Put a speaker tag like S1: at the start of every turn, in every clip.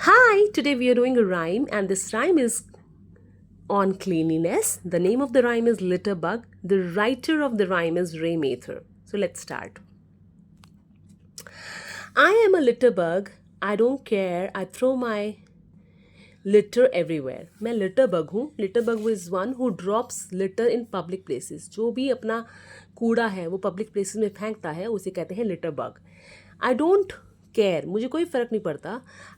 S1: Hi, today we are doing a rhyme, and this rhyme is on cleanliness. The name of the rhyme is Litterbug. The writer of the rhyme is Ray Mather. So let's start. I am a litterbug. I don't care. I throw my litter everywhere. मैं litre bug हूँ. Litre bug is one who drops litter in public places. जो भी अपना कूड़ा है वो public places में फेंकता है उसे कहते हैं litter bug. I don't care, मुझे कोई फ़र्क नहीं पड़ता.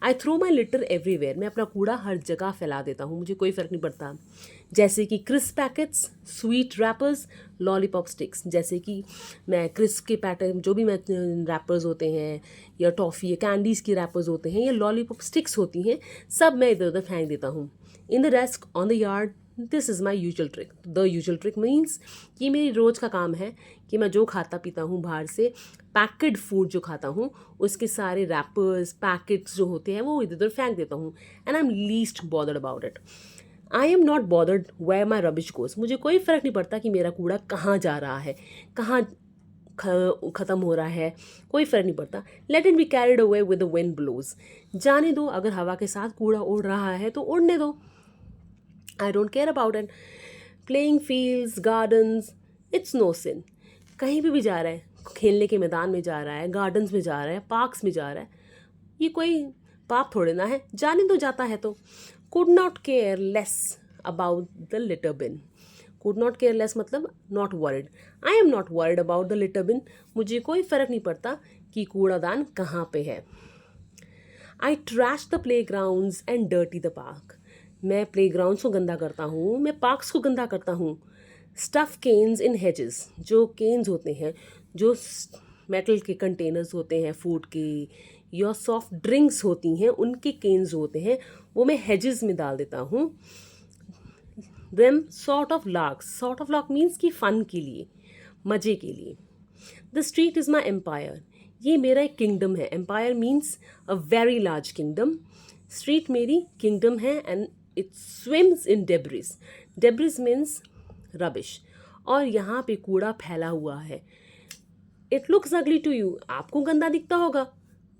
S1: I throw my litter everywhere, मैं अपना कूड़ा हर जगह फैला देता हूँ, मुझे कोई फ़र्क नहीं पड़ता. जैसे कि crisp packets, sweet rappers, lollipop sticks. जैसे कि मैं क्रिस्प के पैकेट, जो भी मैं रैपर्स होते हैं या टॉफ़ी या कैंडीज़ की रैपर्स होते हैं या लॉलीपॉप स्टिक्स होती हैं, सब मैं इधर उधर फेंक देता हूँ. In the desk, on the yard. This is my usual trick. The usual trick means कि मेरी रोज़ का काम है कि मैं जो खाता पीता हूँ बाहर से, पैकेड फूड जो खाता हूँ, उसके सारे रैपर्स पैकेट्स जो होते हैं वो इधर उधर फेंक देता हूँ. And I am least bothered about it. I am not bothered where my rubbish goes. मुझे कोई फ़र्क नहीं पड़ता कि मेरा कूड़ा कहाँ जा रहा है, कहाँ ख़त्म हो रहा है, कोई फ़र्क नहीं पड़ता. Let it be carried away with the wind blows. जाने दो, अगर हवा के साथ कूड़ा उड़ रहा है तो उड़ने दो. I don't care about it. Playing fields, gardens, it's no sin. कहीं भी जा रहा है, खेलने के मैदान में जा रहा है, गार्डन्स में जा रहा है, पार्क्स में जा रहा है, ये कोई पाप थोड़े ना है, जाने दो, जाता है तो. Could not care less about the litter bin. Could not care less मतलब not worried. I am not worried about the litter bin. मुझे कोई फ़र्क नहीं पड़ता कि कूड़ादान कहाँ पे है. I trash the playgrounds and dirty the park. मैं प्ले ग्राउंड्स को गंदा करता हूँ, मैं पार्क्स को गंदा करता हूँ. स्टफ़ केन्स इन हेजेस. जो केन्स होते हैं, जो मेटल के कंटेनर्स होते हैं फूड के या सॉफ्ट ड्रिंक्स होती हैं, उनके केन्स होते हैं, वो मैं हेजेस में डाल देता हूँ. Them sort of larks. Sort of lark means कि फ़न के लिए, मज़े के लिए. The street is my empire. ये मेरा एक किंगडम है. Empire means a very large kingdom. Street मेरी किंगडम है and it swims in debris. Debris means rubbish. और यहाँ पे कूड़ा फैला हुआ है. It looks ugly to you. आपको गंदा दिखता होगा,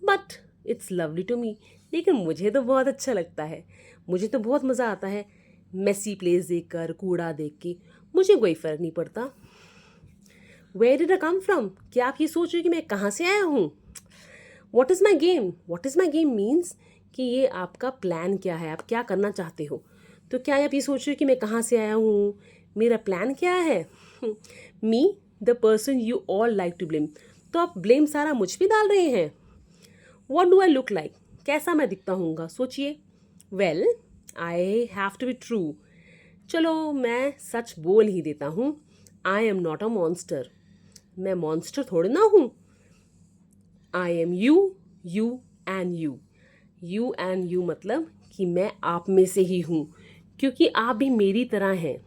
S1: but it's lovely to me. लेकिन मुझे तो बहुत अच्छा लगता है, मुझे तो बहुत मज़ा आता है मेसी प्लेस देख कर, कूड़ा देख के. मुझे कोई फ़र्क नहीं पड़ता. Where did I come from. क्या आप ये सोच रहे हो कि मैं कहाँ से आया हूँ. What is my game. What is my game means कि ये आपका प्लान क्या है, आप क्या करना चाहते हो. तो क्या आप ये सोच रहे हो कि मैं कहाँ से आया हूँ, मेरा प्लान क्या है. Me the person you all like to blame. तो आप ब्लेम सारा मुझ पे डाल रहे हैं. What do I look like. कैसा मैं दिखता हूँगा, सोचिए. Well, I have to be true. चलो मैं सच बोल ही देता हूँ. I am not a monster. मैं मॉन्स्टर थोड़ी ना हूँ. I am you, you and you. You and you मतलब कि मैं आप में से ही हूँ, क्योंकि आप भी मेरी तरह हैं.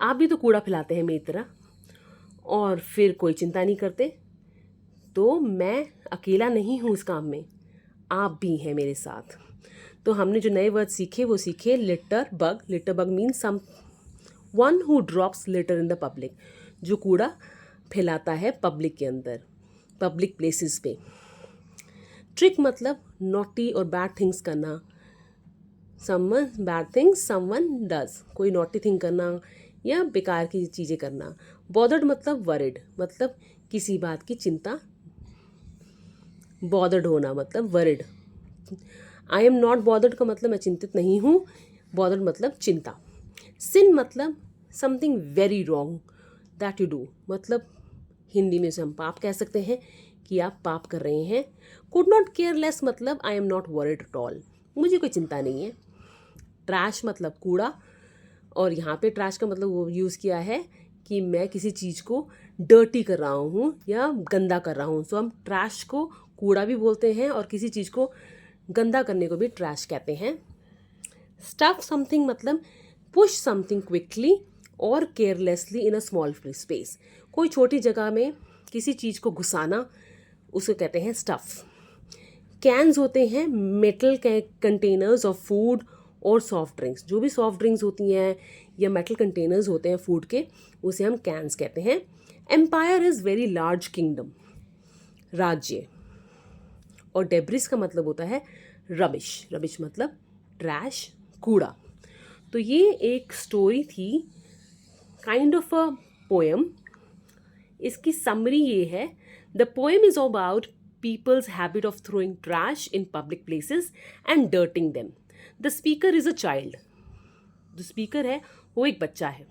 S1: आप भी तो कूड़ा फैलाते हैं मेरी तरह, और फिर कोई चिंता नहीं करते. तो मैं अकेला नहीं हूँ इस काम में, आप भी हैं मेरे साथ. तो हमने जो नए वर्ड सीखे वो सीखे litter bug. Litter bug means someone who drops litter in the public. जो कूड़ा फैलाता है पब्लिक के अंदर, पब्लिक प्लेसेस पे. ट्रिक मतलब नॉटी और बैड थिंग्स करना. Someone bad things someone does. कोई नॉटी थिंग करना या बेकार की चीज़ें करना. बॉदर्ड मतलब वरिड, मतलब किसी बात की चिंता. बॉदर्ड होना मतलब worried. I am not bothered का मतलब मैं चिंतित नहीं हूँ. बॉदर्ड मतलब चिंता. सिन मतलब something very wrong that you do. मतलब हिंदी में से हम पाप कह सकते हैं कि आप पाप कर रहे हैं. कुड नॉट केयर लेस मतलब आई am not worried at all. मुझे कोई चिंता नहीं है. ट्रैश मतलब कूड़ा, और यहाँ पे ट्रैश का मतलब वो यूज़ किया है कि मैं किसी चीज़ को डर्टी कर रहा हूँ या गंदा कर रहा हूँ. सो हम ट्रैश को कूड़ा भी बोलते हैं और किसी चीज़ को गंदा करने को भी ट्रैश कहते हैं. स्टफ समथिंग मतलब पुश समथिंग क्विकली और carelessly in a small space. कोई छोटी जगह में किसी चीज़ को घुसाना, उसको कहते हैं स्टफ़. कैन्स होते हैं मेटल कंटेनर्स ऑफ फूड और सॉफ्ट ड्रिंक्स. जो भी सॉफ्ट ड्रिंक्स होती हैं या मेटल कंटेनर्स होते हैं फूड के, उसे हम कैन्स कहते हैं. Empire is very large kingdom. राज्य. और डेब्रिस का मतलब होता है रबिश। रबिश मतलब ट्रैश, कूड़ा। तो ये एक स्टोरी थी, काइंड ऑफ अ पोएम। इसकी समरी ये है, the poem is about people's habit of throwing trash in public places and dirtying them. The speaker is a child. जो स्पीकर है वो एक बच्चा है।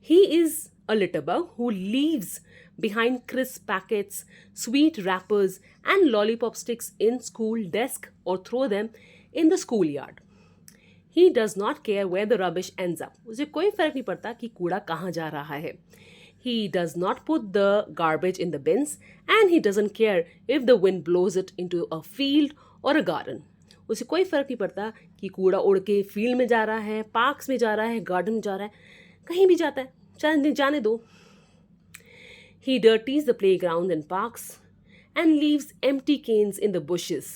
S1: He is a litterbug who leaves behind crisp packets, sweet wrappers, and lollipop sticks in school desk or throw them in the schoolyard. He does not care where the rubbish ends up. उसे कोई फर्क नहीं पड़ता कि कूड़ा कहाँ जा रहा है. He does not put the garbage in the bins, and he doesn't care if the wind blows it into a field or a garden. उसे कोई फर्क नहीं पड़ता कि कूड़ा उड़ के फील्ड में जा रहा है, पार्क्स में जा रहा है, गार्डन में जा रहा है, कहीं भी जाता है, जाने दो. He dirties the playgrounds and parks and leaves empty canes in the bushes.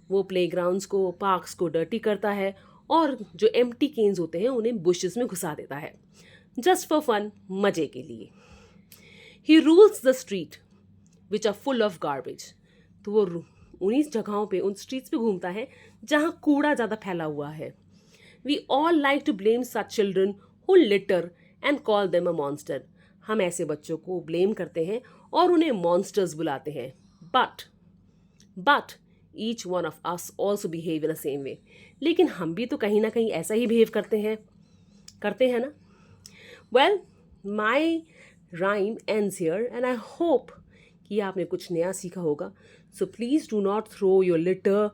S1: वो प्लेग्राउंड्स को, पार्क्स को डर्टी करता है और जो एम्प्टी केन्स होते हैं उन्हें बुशेस में घुसा देता है, जस्ट फॉर फन, मजे के लिए. He rules the street which are full of garbage. तो वो उन्हीं जगहों पे, उन स्ट्रीट्स पे घूमता है जहाँ कूड़ा ज़्यादा फैला हुआ है. We all like to blame such children who litter and call them a monster. हम ऐसे बच्चों को ब्लेम करते हैं और उन्हें मॉन्स्टर्स बुलाते हैं. But each one of us also behave in the same way. लेकिन हम भी तो कहीं ना कहीं ऐसा ही बिहेव करते हैं ना. Well, my rhyme ends here and I hope कि आपने कुछ नया सीखा होगा. So please do not throw your litter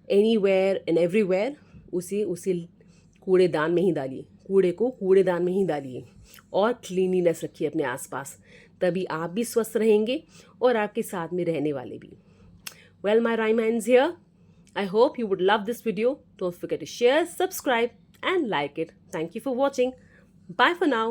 S1: anywhere and everywhere. उसे कूड़ेदान में ही डालिए, कूड़े को कूड़ेदान में ही डालिए और क्लीनिनेस रखिए अपने आसपास. तभी आप भी स्वस्थ रहेंगे और आपके साथ में रहने वाले भी. Well, my rhyme ends here. I hope you would love this video. Don't forget to share, subscribe and like it. Thank you for watching. Bye for now.